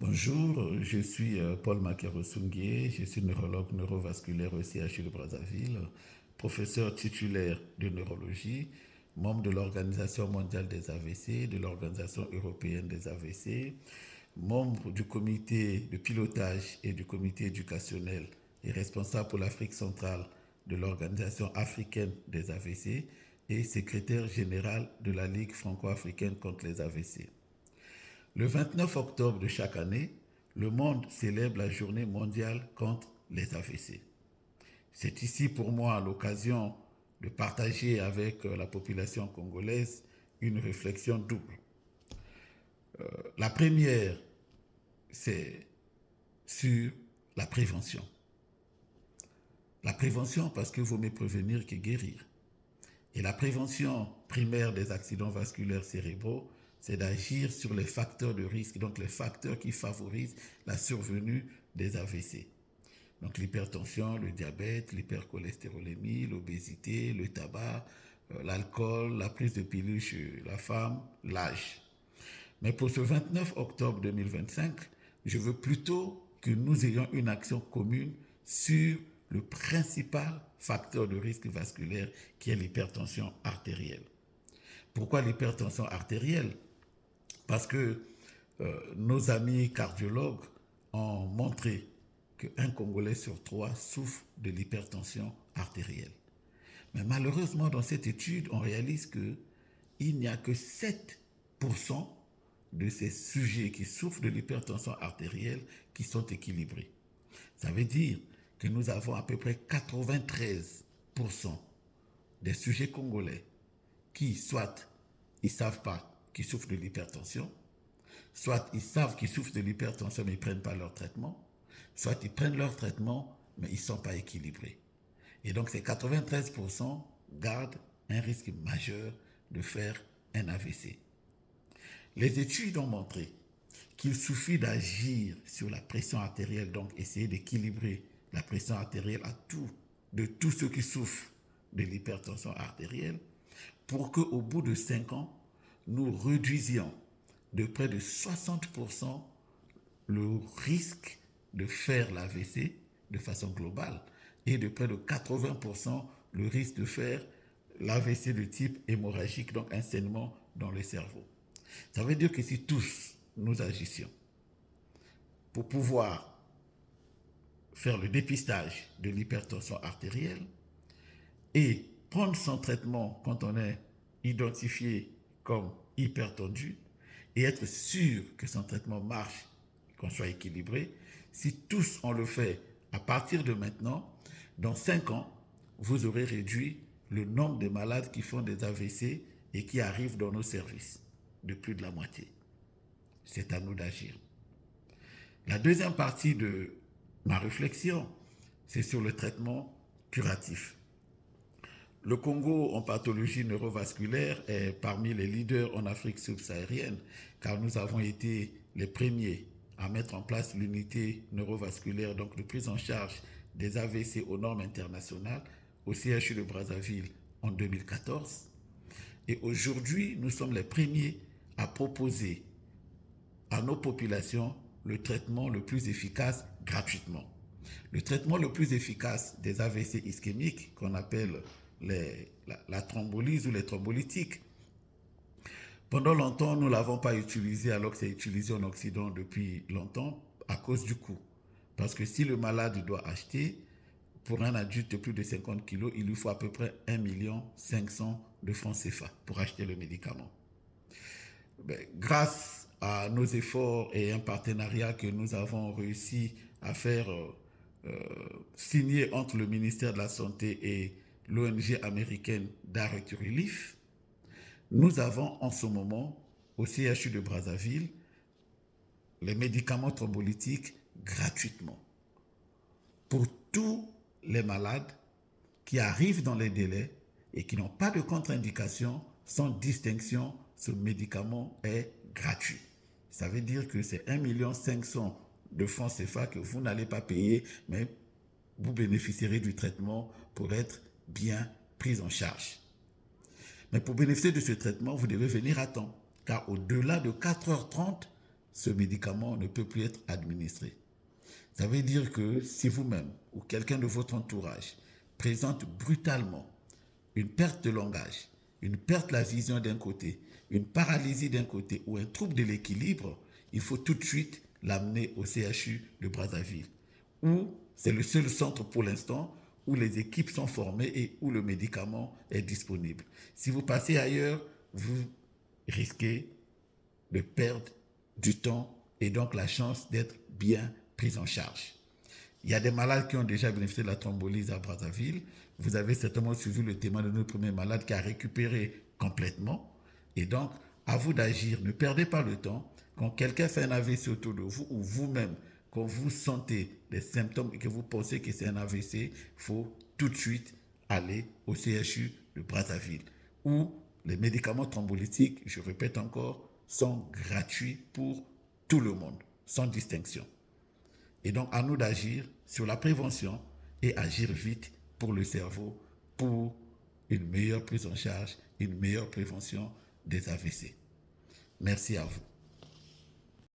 Bonjour, je suis Paul Makero-Sungué, je suis neurologue neurovasculaire au CHU de Brazzaville, professeur titulaire de neurologie, membre de l'Organisation mondiale des AVC, de l'Organisation européenne des AVC, membre du comité de pilotage et du comité éducationnel et responsable pour l'Afrique centrale de l'Organisation africaine des AVC et secrétaire général de la Ligue franco-africaine contre les AVC. Le 29 octobre de chaque année, le monde célèbre la journée mondiale contre les AVC. C'est ici pour moi l'occasion de partager avec la population congolaise une réflexion double. La première, c'est sur la prévention. La prévention parce qu'il vaut mieux prévenir que guérir. Et la prévention primaire des accidents vasculaires cérébraux, c'est d'agir sur les facteurs de risque, donc les facteurs qui favorisent la survenue des AVC. Donc l'hypertension, le diabète, l'hypercholestérolémie, l'obésité, le tabac, l'alcool, la prise de pilules chez la femme, l'âge. Mais pour ce 29 octobre 2025, je veux plutôt que nous ayons une action commune sur le principal facteur de risque vasculaire qui est l'hypertension artérielle. Pourquoi l'hypertension artérielle? Parce que nos amis cardiologues ont montré qu'un Congolais sur trois souffre de l'hypertension artérielle. Mais malheureusement, dans cette étude, on réalise qu'il n'y a que 7% de ces sujets qui souffrent de l'hypertension artérielle qui sont équilibrés. Ça veut dire que nous avons à peu près 93% des sujets congolais qui, soit ils ne savent pas qu'ils souffrent de l'hypertension, soit ils savent qu'ils souffrent de l'hypertension mais ils ne prennent pas leur traitement, soit ils prennent leur traitement mais ils ne sont pas équilibrés. Et donc ces 93% gardent un risque majeur de faire un AVC. Les études ont montré qu'il suffit d'agir sur la pression artérielle, donc essayer d'équilibrer la pression artérielle de tous ceux qui souffrent de l'hypertension artérielle, pour qu'au bout de 5 ans, nous réduisions de près de 60% le risque de faire l'AVC de façon globale et de près de 80% le risque de faire l'AVC de type hémorragique, donc un saignement dans le cerveau. Ça veut dire que si tous nous agissions pour pouvoir faire le dépistage de l'hypertension artérielle et prendre son traitement quand on est identifié comme hypertendu et être sûr que son traitement marche, qu'on soit équilibré, si tous on le fait à partir de maintenant, dans 5 ans, vous aurez réduit le nombre de malades qui font des AVC et qui arrivent dans nos services de plus de la moitié. C'est à nous d'agir. La deuxième partie de ma réflexion, c'est sur le traitement curatif. Le Congo en pathologie neurovasculaire est parmi les leaders en Afrique subsaharienne car nous avons été les premiers à mettre en place l'unité neurovasculaire, donc de prise en charge des AVC aux normes internationales au CHU de Brazzaville en 2014. Et aujourd'hui, nous sommes les premiers à proposer à nos populations le traitement le plus efficace gratuitement. Le traitement le plus efficace des AVC ischémiques, qu'on appelle la thrombolyse ou les thrombolytiques. Pendant longtemps, nous ne l'avons pas utilisé alors que c'est utilisé en Occident depuis longtemps à cause du coût. Parce que si le malade doit acheter, pour un adulte de plus de 50 kg, il lui faut à peu près 1,5 million de francs CFA pour acheter le médicament. Grâce à nos efforts et un partenariat que nous avons réussi à faire signer entre le ministère de la Santé et l'ONG américaine Direct Relief, nous avons en ce moment au CHU de Brazzaville les médicaments thrombolytiques gratuitement pour tous les malades qui arrivent dans les délais et qui n'ont pas de contre-indication. Sans distinction, ce médicament est gratuit. Ça veut dire que c'est 1,5 million de francs CFA que vous n'allez pas payer, mais vous bénéficierez du traitement pour être bien pris en charge. Mais pour bénéficier de ce traitement, vous devez venir à temps, car au-delà de 4h30, ce médicament ne peut plus être administré. Ça veut dire que si vous-même ou quelqu'un de votre entourage présente brutalement une perte de langage, une perte de la vision d'un côté, une paralysie d'un côté ou un trouble de l'équilibre, il faut tout de suite l'amener au CHU de Brazzaville, où c'est le seul centre pour l'instant où les équipes sont formées et où le médicament est disponible. Si vous passez ailleurs, vous risquez de perdre du temps et donc la chance d'être bien pris en charge. Il y a des malades qui ont déjà bénéficié de la thrombolyse à Brazzaville. Vous avez certainement suivi le témoin de notre premier malade qui a récupéré complètement. Et donc, à vous d'agir. Ne perdez pas le temps. Quand quelqu'un fait un AVC autour de vous ou vous-même, quand vous sentez des symptômes et que vous pensez que c'est un AVC, il faut tout de suite aller au CHU de Brazzaville, où les médicaments thrombolytiques, je répète encore, sont gratuits pour tout le monde, sans distinction. Et donc, à nous d'agir sur la prévention et agir vite pour le cerveau, pour une meilleure prise en charge, une meilleure prévention des AVC. Merci à vous.